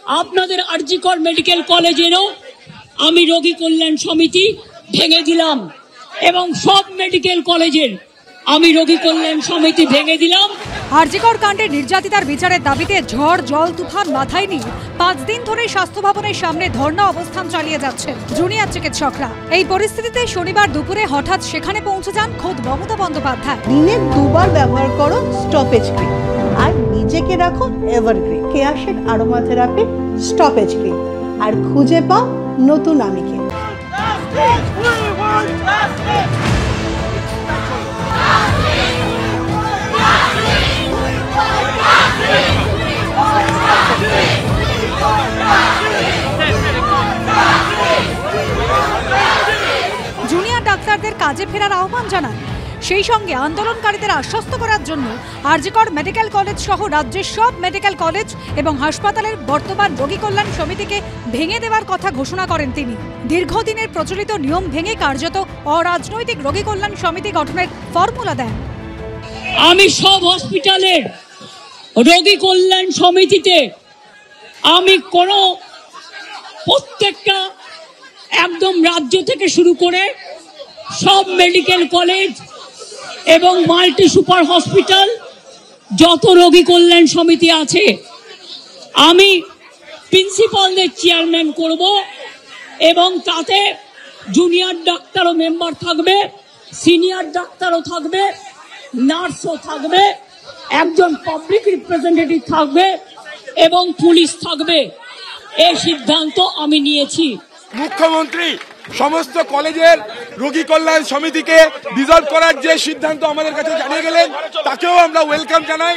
আপনাদের আরজিকর মেডিকেল কলেজেরও আমি রোগী কল্যাণ সমিতি ভেঙে দিলাম এবং সব মেডিকেল কলেজের আমি রোগী কল্যাণ সমিতি ভেঙে দিলাম। আরজিকর কাণ্ডে নির্যাতিতার বিচারের দাবিতে ঝড় জল তুফান মাথায় নিয়ে 5 দিন ধরে স্বাস্থ্য ভবনের সামনে ধর্ণা অবস্থান চালিয়ে যাচ্ছেন জুনিয়র চিকিৎসকরা। এই পরিস্থিতিতে শনিবার দুপুরে হঠাৎ সেখানে পৌঁছে যান খোদ মমতা বন্দ্যোপাধ্যায়। দিনে 2 বার ব্যবহার করো স্টপেজ ক্রিম আর নিজেকে রাখো evergreen কেয়াশেড aroma therapy stoppage cream আর খুঁজে পাও নতুন আমিকে। জুনিয়র ডাক্তারদের কাজে ফেরার আহ্বান জানান। সেই সঙ্গে আন্দোলনকারীদের আশ্বস্ত করার জন্য আরজিকর মেডিকেল কলেজ সহ রাজ্যের সব মেডিকেল কলেজ এবং হাসপাতালের বর্তমান রোগী কল্যাণ সমিতিকে ভেঙে দেওয়ার কথা ঘোষণা করেন তিনি। দীর্ঘদিনের প্রচলিত নিয়ম ভেঙে কার্যত অরাজনৈতিক রোগী কল্যাণ সমিতি গঠনের ফর্মুলা দেন। আমি সব হসপিটালের রোগী কল্যাণ সমিতিতে আমি প্রত্যেকটা একদম রাজ্য থেকে শুরু করে সব মেডিকেল কলেজ এবং মাল্টি সুপার হসপিটাল যত রোগী কল্যাণ সমিতি আছে আমি প্রিন্সিপালদের চেয়ারম্যান করব এবং তাতে জুনিয়র ডাক্তারও মেম্বার থাকবে, সিনিয়র ডাক্তারও থাকবে, নার্সও থাকবে, একজন পাবলিক রিপ্রেজেন্টেটিভ থাকবে এবং পুলিশ থাকবে। এই সিদ্ধান্ত আমি নিয়েছি। মুখ্যমন্ত্রী সমস্ত কলেজের রোগী কল্যাণ সমিতিকে ডিসলভ করার যে সিদ্ধান্ত আমাদের কাছে জানিয়ে গেলেন তাকেও আমরা ওয়েলকাম জানাই।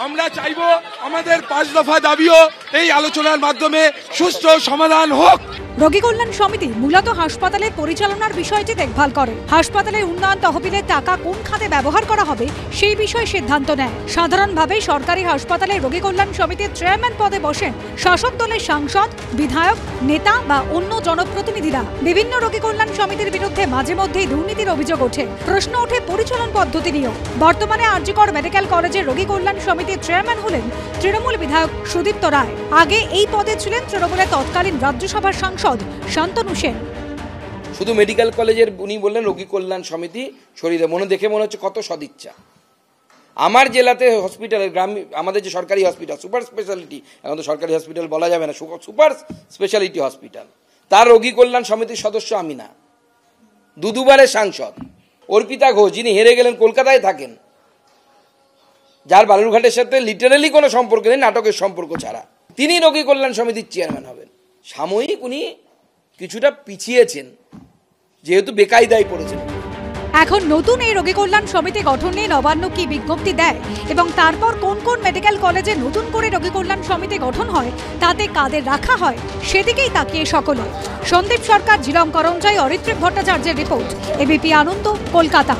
আমরা চাইব আমাদের 5 দফা দাবিও এই আলোচনার মাধ্যমে সুষ্ঠু সমাধান হোক। রোগী কল্যাণ সমিতি মূলত হাসপাতালের পরিচালনার বিষয়টি দেখভাল করে। হাসপাতালের উন্নয়ন তহবিলের টাকা কোন খাতে ব্যবহার করা হবে সেই বিষয়ে সিদ্ধান্ত নেয়। সাধারণভাবে সরকারি হাসপাতালে রোগী কল্যাণ সমিতির চেয়ারম্যান পদে বসেন শাসক দলের সাংসদ, বিধায়ক, নেতা বা অন্য জনপ্রতিনিধিরা। বিভিন্ন রোগী কল্যাণ সমিতির বিরুদ্ধে মাঝে মধ্যেই দুর্নীতির অভিযোগ ওঠে। প্রশ্ন ওঠে পরিচালন পদ্ধতি নিয়েও। বর্তমানে আরজিকর মেডিকেল কলেজের রোগী কল্যাণ সমিতির চেয়ারম্যান হলেন তৃণমূল বিধায়ক সুদীপ্ত রায়। আগে এই পদে ছিলেন তৃণমূলের তৎকালীন রাজ্যসভার সাংসদ শান্তনু সেন। শুধু মেডিকেল কলেজের উনি বললেন রোগী কল্যাণ সমিতি শরীরে দেখে মনে হচ্ছে কত সদিচ্ছা। আমার জেলাতে হসপিটালের আমাদের যে সরকারি হসপিটাল সুপার স্পেশালিটি, এখন তো সরকারি হসপিটাল বলা যাবে না, সুপার স্পেশালিটি হসপিটাল, তার রোগী কল্যাণ সমিতির সদস্য আমি না, দুবারের সাংসদ অর্পিতা ঘোষ, যিনি হেরে গেলেন, কলকাতায় থাকেন, যার বালুরঘাটের সাথে লিটারেলি কোনো সম্পর্ক নেই, নাটকের সম্পর্ক ছাড়া, তিনি রোগী কল্যাণ সমিতির চেয়ারম্যান হবেন। সাময়িক উনি কিছুটা পিছিয়েছেন যেহেতু বেকায়দায় পড়েছেন। এখন নতুন এই রোগী কল্যাণ সমিতি গঠন নিয়ে নবান্ন কি বিজ্ঞপ্তি দেয় এবং তারপর কোন কোন মেডিকেল কলেজে নতুন করে রোগী কল্যাণ সমিতি গঠন হয়, তাতে কাদের রাখা হয় সেদিকেই তাকিয়ে সকলে। সন্দীপ সরকার, ঝিলম করঞ্জাই, অরিত্রিক ভট্টাচার্যের রিপোর্ট, এবিপি আনন্দ, কলকাতা।